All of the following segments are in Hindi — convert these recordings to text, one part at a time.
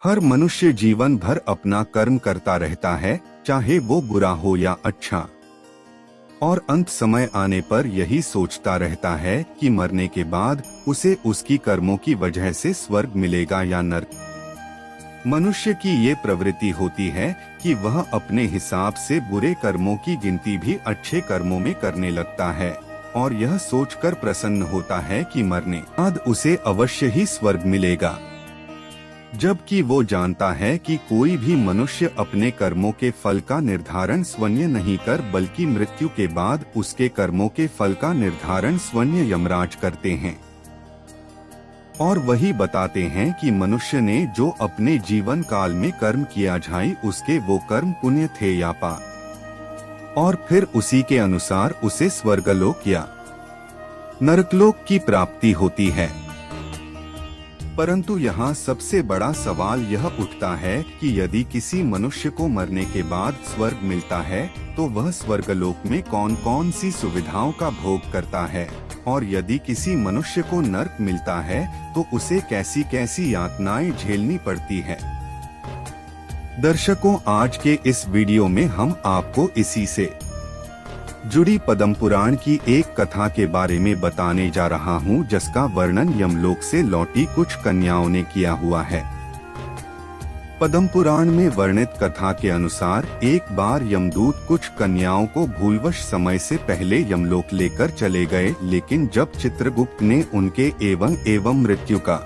हर मनुष्य जीवन भर अपना कर्म करता रहता है, चाहे वो बुरा हो या अच्छा, और अंत समय आने पर यही सोचता रहता है कि मरने के बाद उसे उसकी कर्मों की वजह से स्वर्ग मिलेगा या नरक। मनुष्य की ये प्रवृत्ति होती है कि वह अपने हिसाब से बुरे कर्मों की गिनती भी अच्छे कर्मों में करने लगता है और यह सोचकर प्रसन्न होता है कि मरने बाद उसे अवश्य ही स्वर्ग मिलेगा, जबकि वो जानता है कि कोई भी मनुष्य अपने कर्मों के फल का निर्धारण स्वयं नहीं कर बल्कि मृत्यु के बाद उसके कर्मों के फल का निर्धारण स्वयं यमराज करते हैं और वही बताते हैं कि मनुष्य ने जो अपने जीवन काल में कर्म किया जाए उसके वो कर्म पुण्य थे या पाप, और फिर उसी के अनुसार उसे स्वर्गलोक या नरकलोक की प्राप्ति होती है। परंतु यहाँ सबसे बड़ा सवाल यह उठता है कि यदि किसी मनुष्य को मरने के बाद स्वर्ग मिलता है तो वह स्वर्गलोक में कौन कौन सी सुविधाओं का भोग करता है, और यदि किसी मनुष्य को नरक मिलता है तो उसे कैसी कैसी यातनाएं झेलनी पड़ती है। दर्शकों, आज के इस वीडियो में हम आपको इसी से जुड़ी पद्म पुराण की एक कथा के बारे में बताने जा रहा हूँ, जिसका वर्णन यमलोक से लौटी कुछ कन्याओं ने किया हुआ है। पद्म पुराण में वर्णित कथा के अनुसार एक बार यमदूत कुछ कन्याओं को भूलवश समय से पहले यमलोक लेकर चले गए, लेकिन जब चित्रगुप्त ने उनके एवं मृत्यु का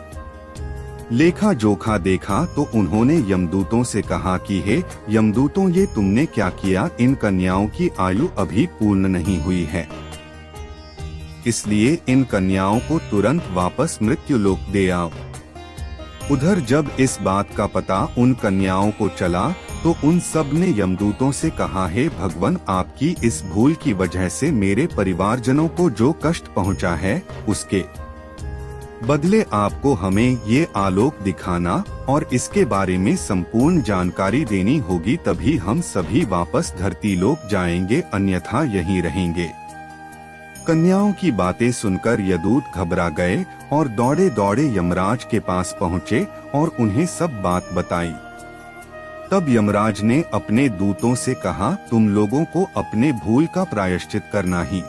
लेखा जोखा देखा तो उन्होंने यमदूतों से कहा कि हे यमदूतों, ये तुमने क्या किया? इन कन्याओं की आयु अभी पूर्ण नहीं हुई है, इसलिए इन कन्याओं को तुरंत वापस मृत्युलोक दे आओ। उधर जब इस बात का पता उन कन्याओं को चला तो उन सब ने यमदूतों से कहा, हे भगवान, आपकी इस भूल की वजह से मेरे परिवारजनों को जो कष्ट पहुंचा है उसके बदले आपको हमें ये आलोक दिखाना और इसके बारे में संपूर्ण जानकारी देनी होगी, तभी हम सभी वापस धरती लोक जाएंगे, अन्यथा यहीं रहेंगे। कन्याओं की बातें सुनकर यदूत घबरा गए और दौड़े दौड़े यमराज के पास पहुँचे और उन्हें सब बात बताई। तब यमराज ने अपने दूतों से कहा, तुम लोगों को अपने भूल का प्रायश्चित करना ही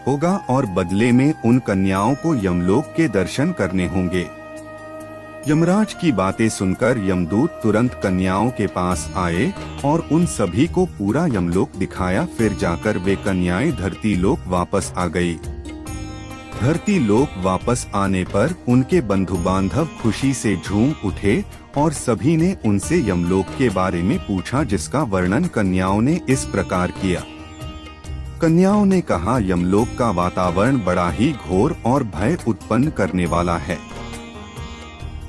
होगा और बदले में उन कन्याओं को यमलोक के दर्शन करने होंगे। यमराज की बातें सुनकर यमदूत तुरंत कन्याओं के पास आए और उन सभी को पूरा यमलोक दिखाया। फिर जाकर वे कन्याएं धरती लोक वापस आ गई। धरती लोक वापस आने पर उनके बंधु बांधव खुशी से झूम उठे और सभी ने उनसे यमलोक के बारे में पूछा, जिसका वर्णन कन्याओं ने इस प्रकार किया। कन्याओं ने कहा, यमलोक का वातावरण बड़ा ही घोर और भय उत्पन्न करने वाला है।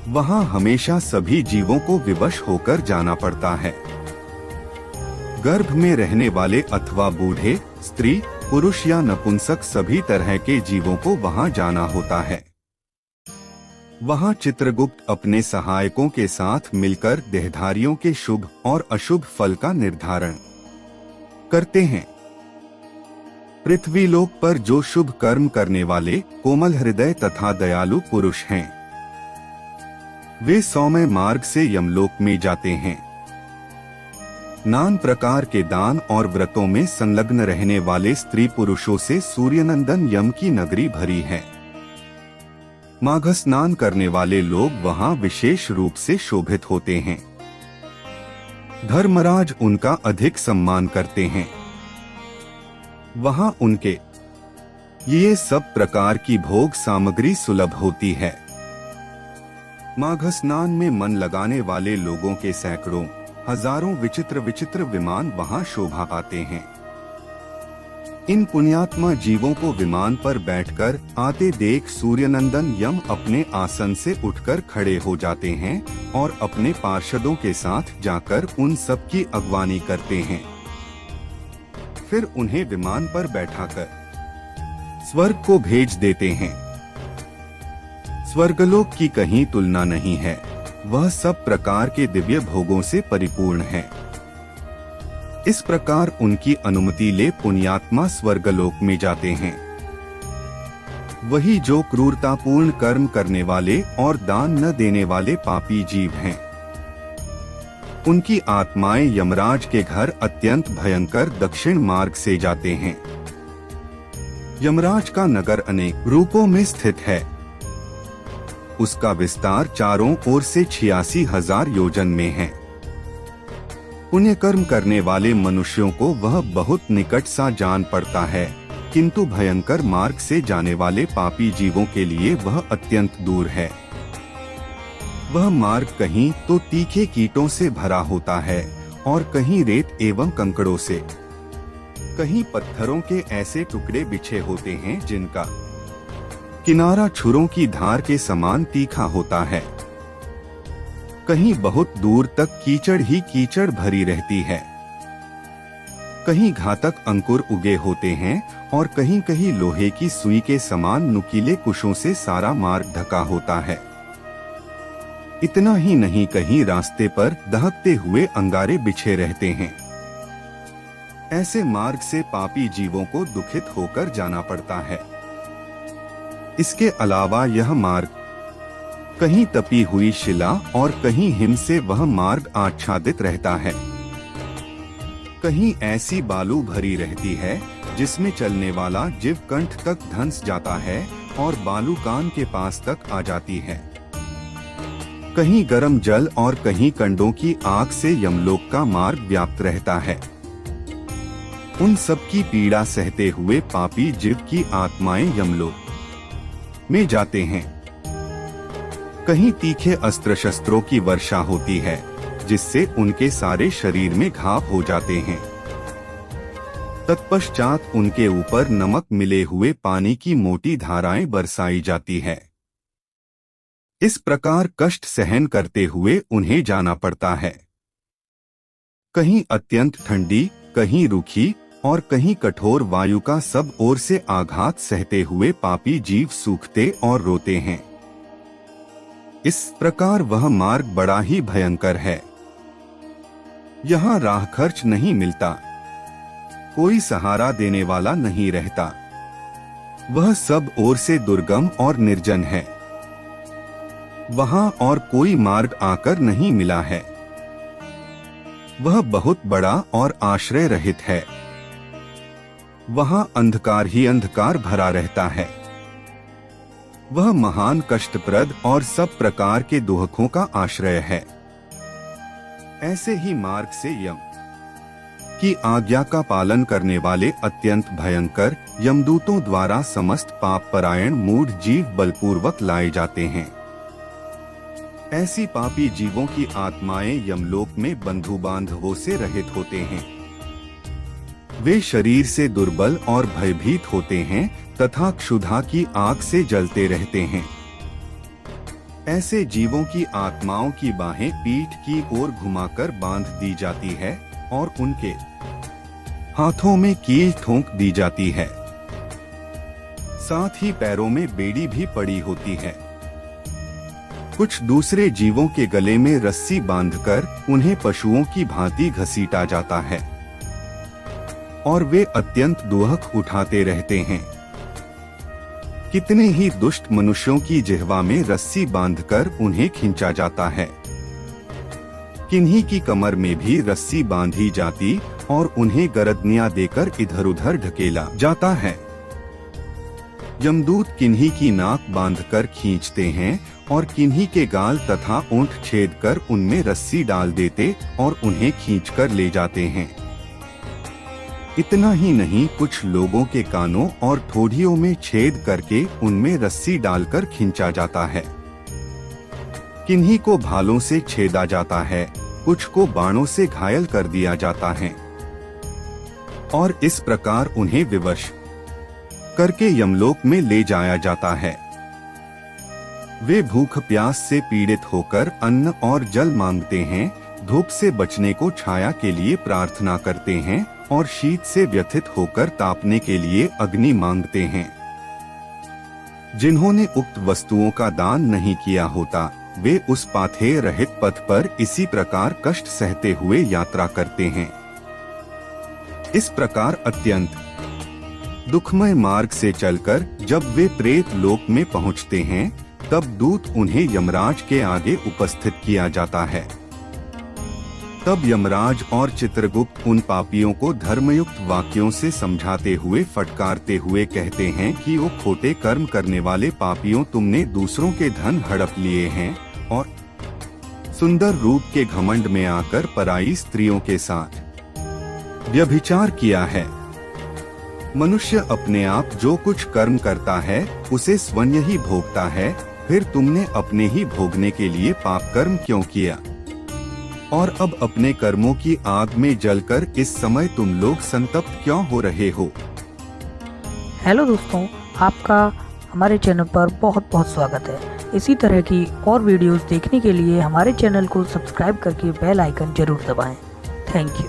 वहाँ हमेशा सभी जीवों को विवश होकर जाना पड़ता है। गर्भ में रहने वाले अथवा बूढ़े, स्त्री, पुरुष या नपुंसक सभी तरह के जीवों को वहाँ जाना होता है। वहाँ चित्रगुप्त अपने सहायकों के साथ मिलकर देहधारियों के शुभ और अशुभ फल का निर्धारण करते हैं। पृथ्वीलोक पर जो शुभ कर्म करने वाले कोमल हृदय तथा दयालु पुरुष हैं, वे सौम्य मार्ग से यमलोक में जाते हैं। नान प्रकार के दान और व्रतों में संलग्न रहने वाले स्त्री पुरुषों से सूर्यनंदन यम की नगरी भरी है। माघ स्नान करने वाले लोग वहां विशेष रूप से शोभित होते हैं। धर्मराज उनका अधिक सम्मान करते हैं। वहां उनके ये सब प्रकार की भोग सामग्री सुलभ होती है। माघ स्नान में मन लगाने वाले लोगों के सैकड़ों हजारों विचित्र विचित्र विमान वहां शोभा पाते हैं। इन पुण्यात्मा जीवों को विमान पर बैठकर आते देख सूर्यनंदन यम अपने आसन से उठकर खड़े हो जाते हैं और अपने पार्षदों के साथ जाकर उन सब की अगवानी करते हैं। फिर उन्हें विमान पर बैठाकर स्वर्ग को भेज देते हैं। स्वर्गलोक की कहीं तुलना नहीं है, वह सब प्रकार के दिव्य भोगों से परिपूर्ण है। इस प्रकार उनकी अनुमति ले पुण्यात्मा स्वर्गलोक में जाते हैं। वही जो क्रूरतापूर्ण कर्म करने वाले और दान न देने वाले पापी जीव हैं। उनकी आत्माएं यमराज के घर अत्यंत भयंकर दक्षिण मार्ग से जाते हैं। यमराज का नगर अनेक रूपों में स्थित है। उसका विस्तार चारों ओर से 86,000 योजन में है। पुण्य कर्म करने वाले मनुष्यों को वह बहुत निकट सा जान पड़ता है, किंतु भयंकर मार्ग से जाने वाले पापी जीवों के लिए वह अत्यंत दूर है। वह मार्ग कहीं तो तीखे कीटों से भरा होता है और कहीं रेत एवं कंकड़ों से, कहीं पत्थरों के ऐसे टुकड़े बिछे होते हैं जिनका किनारा छुरों की धार के समान तीखा होता है। कहीं बहुत दूर तक कीचड़ ही कीचड़ भरी रहती है। कहीं घातक अंकुर उगे होते हैं और कहीं कहीं लोहे की सुई के समान नुकीले कुशों से सारा मार्ग ढका होता है। इतना ही नहीं, कहीं रास्ते पर दहकते हुए अंगारे बिछे रहते हैं। ऐसे मार्ग से पापी जीवों को दुखित होकर जाना पड़ता है। इसके अलावा यह मार्ग कहीं तपी हुई शिला और कहीं हिम से वह मार्ग आच्छादित रहता है। कहीं ऐसी बालू भरी रहती है जिसमें चलने वाला जीव कंठ तक धंस जाता है और बालू कान के पास तक आ जाती है। कहीं गर्म जल और कहीं कंडों की आग से यमलोक का मार्ग व्याप्त रहता है। उन सब की पीड़ा सहते हुए पापी जीव की आत्माएं यमलोक में जाते हैं। कहीं तीखे अस्त्र शस्त्रों की वर्षा होती है जिससे उनके सारे शरीर में घाव हो जाते हैं। तत्पश्चात उनके ऊपर नमक मिले हुए पानी की मोटी धाराएं बरसाई जाती है। इस प्रकार कष्ट सहन करते हुए उन्हें जाना पड़ता है। कहीं अत्यंत ठंडी, कहीं रूखी और कहीं कठोर वायु का सब ओर से आघात सहते हुए पापी जीव सूखते और रोते हैं। इस प्रकार वह मार्ग बड़ा ही भयंकर है। यहाँ राह खर्च नहीं मिलता, कोई सहारा देने वाला नहीं रहता। वह सब ओर से दुर्गम और निर्जन है। वहाँ और कोई मार्ग आकर नहीं मिला है। वह बहुत बड़ा और आश्रय रहित है। वहाँ अंधकार ही अंधकार भरा रहता है। वह महान कष्टप्रद और सब प्रकार के दुखों का आश्रय है। ऐसे ही मार्ग से यम की आज्ञा का पालन करने वाले अत्यंत भयंकर यमदूतों द्वारा समस्त पाप परायण मूढ़ जीव बलपूर्वक लाए जाते हैं। ऐसी पापी जीवों की आत्माएं यमलोक में बंधु बांधवों से रहित होते हैं। वे शरीर से दुर्बल और भयभीत होते हैं तथा क्षुधा की आग से जलते रहते हैं। ऐसे जीवों की आत्माओं की बाहें पीठ की ओर घुमाकर बांध दी जाती है और उनके हाथों में कील ठोंक दी जाती है। साथ ही पैरों में बेड़ी भी पड़ी होती है। कुछ दूसरे जीवों के गले में रस्सी बांधकर उन्हें पशुओं की भांति घसीटा जाता है और वे अत्यंत दुख उठाते रहते हैं। कितने ही दुष्ट मनुष्यों की जिह्वा में रस्सी बांधकर उन्हें खींचा जाता है। किन्हीं की कमर में भी रस्सी बांधी जाती और उन्हें गरदनियां देकर इधर उधर ढकेला जाता है। यमदूत किन्हीं की नाक बांधकर खींचते हैं और किन्हीं के गाल तथा ओंठ छेदकर उनमें रस्सी डाल देते और उन्हें खींचकर ले जाते हैं। इतना ही नहीं, कुछ लोगों के कानों और ठोडियों में छेद करके उनमें रस्सी डालकर खींचा जाता है। किन्हीं को भालों से छेदा जाता है, कुछ को बाणों से घायल कर दिया जाता है और इस प्रकार उन्हें विवश करके यमलोक में ले जाया जाता है। वे भूख प्यास से पीड़ित होकर अन्न और जल मांगते हैं, धूप से बचने को छाया के लिए प्रार्थना करते हैं और शीत से व्यथित होकर तापने के लिए अग्नि मांगते हैं। जिन्होंने उक्त वस्तुओं का दान नहीं किया होता, वे उस पाथेय रहित पथ पर इसी प्रकार कष्ट सहते हुए यात्रा करते हैं। इस प्रकार अत्यंत दुखमय मार्ग से चलकर जब वे प्रेत लोक में पहुंचते हैं, तब दूत उन्हें यमराज के आगे उपस्थित किया जाता है। तब यमराज और चित्रगुप्त उन पापियों को धर्मयुक्त वाक्यों से समझाते हुए फटकारते हुए कहते हैं कि वो खोटे कर्म करने वाले पापियों, तुमने दूसरों के धन हड़प लिए हैं और सुंदर रूप के घमंड में आकर पराई स्त्रियों के साथ व्यभिचार किया है। मनुष्य अपने आप जो कुछ कर्म करता है उसे स्वयं ही भोगता है, फिर तुमने अपने ही भोगने के लिए पाप कर्म क्यों किया? और अब अपने कर्मों की आग में जलकर इस समय तुम लोग संतप्त क्यों हो रहे हो? हेलो दोस्तों, आपका हमारे चैनल पर बहुत बहुत स्वागत है। इसी तरह की और वीडियोस देखने के लिए हमारे चैनल को सब्सक्राइब करके बेल आइकन जरूर दबाएं। Thank you.